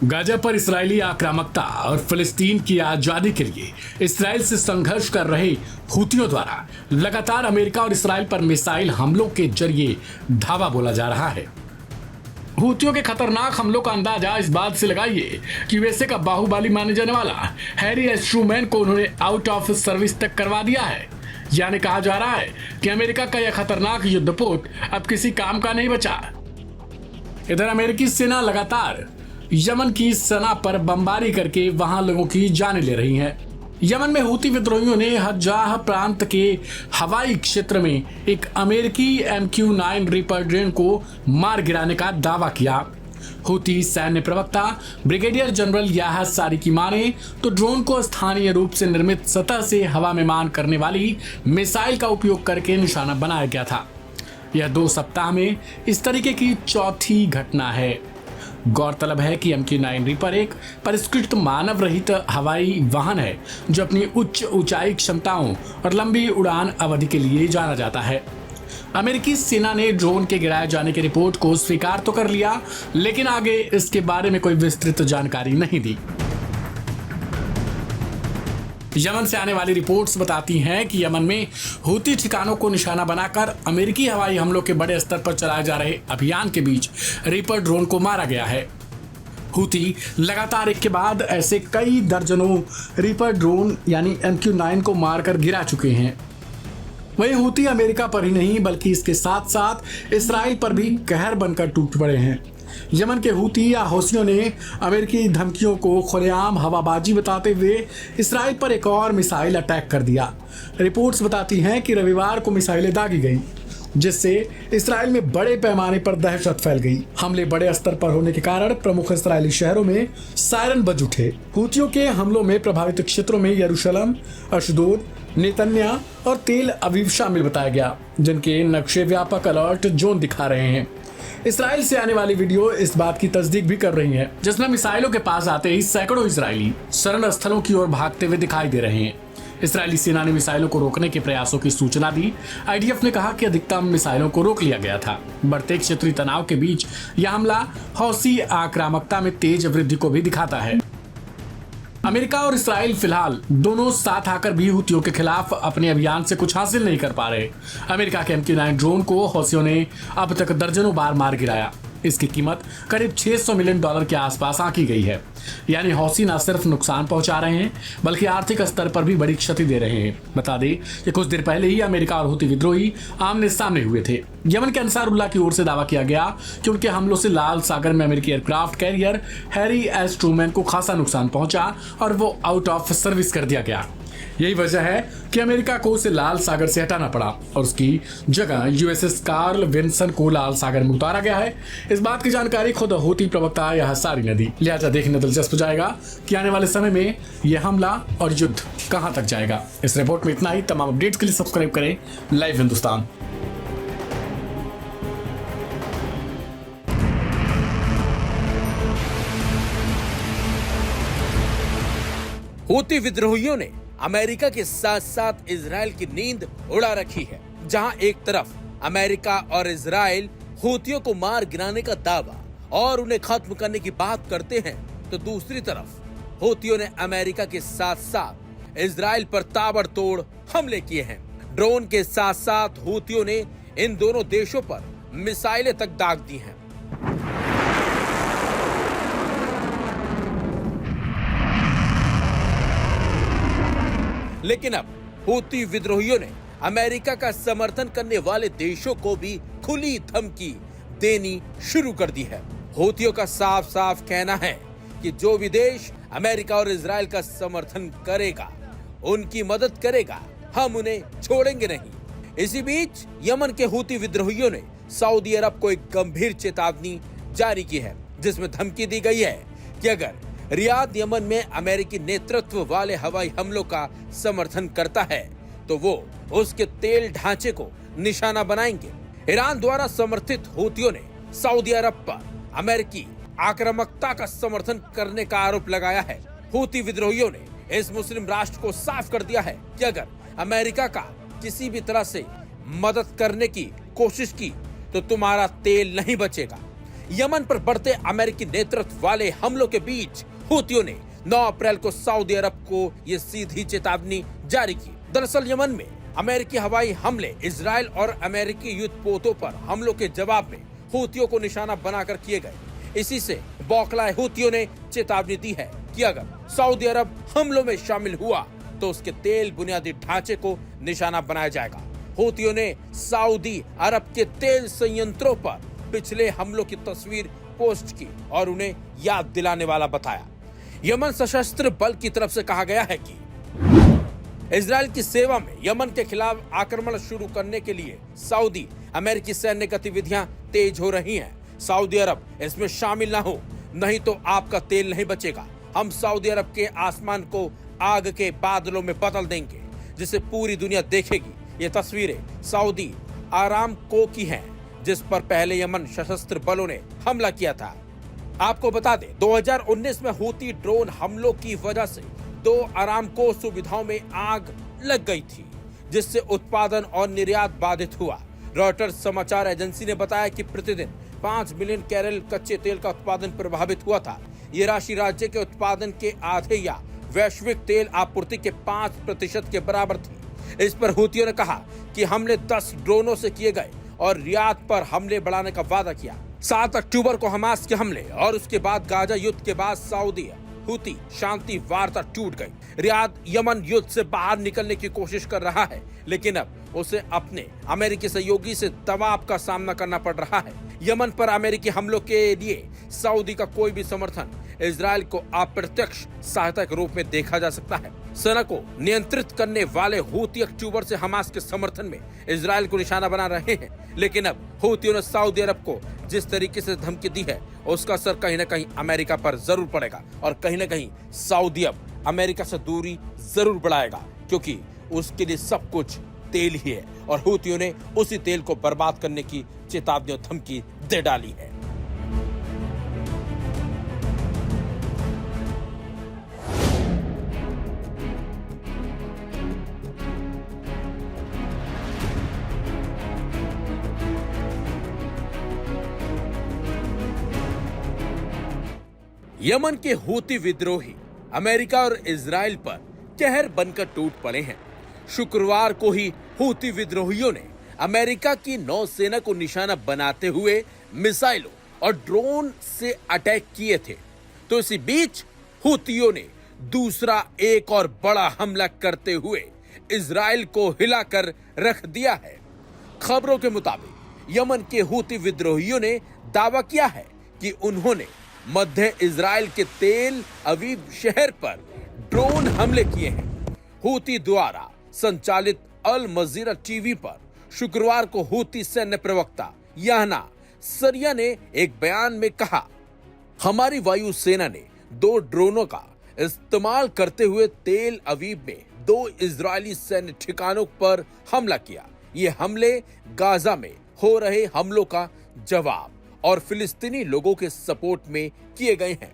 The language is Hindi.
गाजा पर इस्राएली आक्रामकता और फिलिस्तीन की आजादी के लिए इस्राएल से संघर्ष कर रहे हूतियों द्वारा लगातार अमेरिका और इस्राएल पर मिसाइल हमलों के जरिए धावा बोला जा रहा है। हूतियों के खतरनाक हमलों का अंदाजा इस बात से लगाइए कि यूएसए का बाहुबली माने जाने वाला हैरी एस ट्रूमैन को उन्होंने आउट ऑफ सर्विस तक करवा दिया है। यानी कहा जा रहा है कि अमेरिका का यह खतरनाक युद्धपोत अब किसी काम का नहीं बचा। इधर अमेरिकी सेना लगातार यमन की सेना पर बमबारी करके वहां लोगों की जानें ले रही है। यमन में हूती विद्रोहियों ने हज्जाह प्रांत के हवाई क्षेत्र में एक अमेरिकी MQ-9 रीपर ड्रोन को मार गिराने का दावा किया। हूती सैन्य प्रवक्ता ब्रिगेडियर जनरल याह्या सारी की माने तो ड्रोन को स्थानीय रूप से निर्मित सतह से हवा में मान करने वाली मिसाइल का उपयोग करके निशाना बनाया गया था। यह 2 सप्ताह में इस तरीके की चौथी घटना है। गौरतलब है कि MQ-9 रीपर एक परिष्कृत मानव रहित हवाई वाहन है जो अपनी उच्च ऊंचाई क्षमताओं और लंबी उड़ान अवधि के लिए जाना जाता है। अमेरिकी सेना ने ड्रोन के गिराए जाने की रिपोर्ट को स्वीकार तो कर लिया, लेकिन आगे इसके बारे में कोई विस्तृत जानकारी नहीं दी। यमन से आने वाली रिपोर्ट्स बताती हैं कि यमन में हूती ठिकानों को निशाना बनाकर अमेरिकी हवाई हमलों के बड़े स्तर पर चलाए जा रहे अभियान के बीच रीपर ड्रोन को मारा गया है। हूती लगातार एक के बाद ऐसे कई दर्जनों रीपर ड्रोन यानी MQ-9 को मारकर गिरा चुके हैं। वहीं हूती अमेरिका पर ही नहीं बल्कि इसके साथ साथ इसराइल पर भी कहर बनकर टूट पड़े हैं। यमन के हूती या हौसियों ने अमेरिकी धमकियों को खुलेआम हवाबाजी बताते हुए इसराइल पर एक और मिसाइल अटैक कर दिया। रिपोर्ट्स बताती हैं कि रविवार को मिसाइलें दागी गईं, जिससे इसराइल में बड़े पैमाने पर दहशत फैल गई। हमले बड़े स्तर पर होने के कारण प्रमुख इसराइली शहरों में सायरन बज उठे। हूतियों के हमलों में प्रभावित क्षेत्रों में यरूशलेम, अशदोद, नेतन्या और तेल अवीव शामिल बताया गया, जिनके नक्शे व्यापक अलर्ट जोन दिखा रहे हैं। इसराइल से आने वाली वीडियो इस बात की तस्दीक भी कर रही है, जिसमें मिसाइलों के पास आते ही सैकड़ों इजरायली शरण स्थलों की ओर भागते हुए दिखाई दे रहे हैं। इसराइली सेना ने मिसाइलों को रोकने के प्रयासों की सूचना दी। IDF ने कहा कि अधिकतम मिसाइलों को रोक लिया गया था। बढ़ते क्षेत्रीय तनाव के बीच यह हमला हौसी आक्रामकता में तेज वृद्धि को भी दिखाता है। अमेरिका और इसराइल फिलहाल दोनों साथ आकर भी हूतियों के खिलाफ अपने अभियान से कुछ हासिल नहीं कर पा रहे। अमेरिका के MQ-9 ड्रोन को हौसियों ने अब तक दर्जनों बार मार गिराया। इसकी कीमत करीब $600 मिलियन के आसपास आंकी गई है। यानी हौसी न सिर्फ नुकसान पहुंचा रहे हैं बल्कि आर्थिक स्तर पर भी बड़ी क्षति दे रहे हैं। बता दें कि कुछ देर पहले ही अमेरिका और हूती विद्रोही आमने सामने हुए थे। यमन के अंसारुल्लाह की ओर से दावा किया गया कि उनके हमलों से लाल सागर में अमेरिकी aircraft carrier Harry S Trueman को खासा नुकसान पहुंचा और वो आउट ऑफ सर्विस कर दिया गया। यही वजह है कि अमेरिका को उसे लाल सागर से हटाना पड़ा और उसकी जगह USS कार्ल विन्सन को लाल सागर में उतारा गया है। इस बात की जानकारी खुद हूती प्रवक्ता याह्या सारी ने दी। लिहाजा देखने दिलचस्प जाएगा कि आने वाले समय में यह हमला और युद्ध कहां तक जाएगा। इस रिपोर्ट में इतना ही। तमाम अपडेट्स के लिए सब्सक्राइब करें लाइव हिंदुस्तान। हूती विद्रोहियों ने अमेरिका के साथ साथ इजराइल की नींद उड़ा रखी है। जहां एक तरफ अमेरिका और इजराइल हूतियों को मार गिराने का दावा और उन्हें खत्म करने की बात करते हैं, तो दूसरी तरफ हूतियों ने अमेरिका के साथ साथ इजराइल पर ताबड़तोड़ हमले किए हैं। ड्रोन के साथ साथ हूतियों ने इन दोनों देशों पर मिसाइलें तक दाग दी हैं। लेकिन अब हूती विद्रोहियों ने अमेरिका का समर्थन करने वाले देशों को भी खुली धमकी देनी शुरू कर दी है। हूतियों का साफ साफ कहना है कि जो भी देश अमेरिका और इजराइल का समर्थन करेगा, उनकी मदद करेगा, हम उन्हें छोड़ेंगे नहीं। इसी बीच यमन के हूती विद्रोहियों ने सऊदी अरब को एक गंभीर चेतावनी जारी की है, जिसमें धमकी दी गई है कि अगर रियाद यमन में अमेरिकी नेतृत्व वाले हवाई हमलों का समर्थन करता है तो वो उसके तेल ढांचे को निशाना बनाएंगे। ईरान द्वारा समर्थित हूतियों ने सऊदी अरब पर अमेरिकी आक्रामकता का समर्थन करने का आरोप लगाया है। हूती विद्रोहियों ने इस मुस्लिम राष्ट्र को साफ कर दिया है कि अगर अमेरिका का किसी भी तरह से मदद करने की कोशिश की तो तुम्हारा तेल नहीं बचेगा। यमन पर बढ़ते अमेरिकी नेतृत्व वाले हमलों के बीच हूतियों ने 9 अप्रैल को सऊदी अरब को ये सीधी चेतावनी जारी की। दरअसल यमन में अमेरिकी हवाई हमले इजराइल और अमेरिकी युद्धपोतों पर हमलों के जवाब में हूतियों को निशाना बनाकर किए गए। इसी से बौखलाए हूतियों ने चेतावनी दी है कि अगर सऊदी अरब हमलों में शामिल हुआ तो उसके तेल बुनियादी ढांचे को निशाना बनाया जाएगा। हूतियों ने सऊदी अरब के तेल संयंत्रों पर पिछले हमलों की तस्वीर पोस्ट की और उन्हें याद दिलाने वाला बताया। यमन सशस्त्र बल की तरफ से कहा गया है कि इजराइल की सेवा में यमन के खिलाफ आक्रमण शुरू करने के लिए सऊदी अमेरिकी सैन्य गतिविधियां तेज हो रही हैं। सऊदी अरब इसमें शामिल ना हो, नहीं तो आपका तेल नहीं बचेगा। हम सऊदी अरब के आसमान को आग के बादलों में बदल देंगे, जिसे पूरी दुनिया देखेगी। ये तस्वीरें सऊदी आरामको की हैं, जिस पर पहले यमन सशस्त्र बलों ने हमला किया था। आपको बता दें, 2019 में हूती ड्रोन हमलों की वजह से 2 आरामको सुविधाओं में आग लग गई थी, जिससे उत्पादन और निर्यात बाधित हुआ। रॉयटर्स समाचार एजेंसी ने बताया कि प्रतिदिन 5 मिलियन कैरल कच्चे तेल का उत्पादन प्रभावित हुआ था। ये राशि राज्य के उत्पादन के आधे या वैश्विक तेल आपूर्ति के 5% के बराबर थी। इस पर हूतियों ने कहा कि हमले 10 ड्रोनों से किए गए और रियाद पर हमले बढ़ाने का वादा किया। 7 अक्टूबर को हमास के हमले और उसके बाद गाजा युद्ध के बाद सऊदी हूती शांति वार्ता टूट गई। रियाद यमन युद्ध से बाहर निकलने की कोशिश कर रहा है, लेकिन अब उसे अपने अमेरिकी सहयोगी से दबाव का सामना करना पड़ रहा है। यमन पर अमेरिकी हमलों के लिए सऊदी का कोई भी समर्थन इजराइल को अप्रत्यक्ष सहायता के रूप में देखा जा सकता है। सेना को नियंत्रित करने वाले हूती अक्टूबर से हमास के समर्थन में इजराइल को निशाना बना रहे हैं, लेकिन अब हूतियों ने सऊदी अरब को जिस तरीके से धमकी दी है, उसका असर कहीं न कहीं अमेरिका पर जरूर पड़ेगा और कहीं न कहीं सऊदी अब अमेरिका से दूरी जरूर बढ़ाएगा, क्योंकि उसके लिए सब कुछ तेल ही है और हूतियों ने उसी तेल को बर्बाद करने की चेतावनी और धमकी दे डाली है। यमन के हूती विद्रोही अमेरिका और इजराइल पर कहर बनकर टूट पड़े हैं। शुक्रवार को ही हूती विद्रोहियों ने अमेरिका की नौसेना को निशाना बनाते हुए मिसाइलों और ड्रोन से अटैक किए थे। तो इसी बीच हूतियों ने दूसरा एक और बड़ा हमला करते हुए इजराइल को हिलाकर रख दिया है। खबरों के मुताबिक यमन के हूती विद्रोहियों ने दावा किया है कि उन्होंने मध्य इजराइल के तेल अवीव शहर पर ड्रोन हमले किए हैं। हूती द्वारा संचालित अल मजीरा टीवी पर शुक्रवार को हूती सैन्य प्रवक्ता याहना सरिया ने एक बयान में कहा, हमारी वायुसेना ने 2 ड्रोनों का इस्तेमाल करते हुए तेल अवीव में 2 इजरायली सैन्य ठिकानों पर हमला किया। ये हमले गाजा में हो रहे हमलों का जवाब और फिलिस्तीनी लोगों के सपोर्ट में किए गए हैं।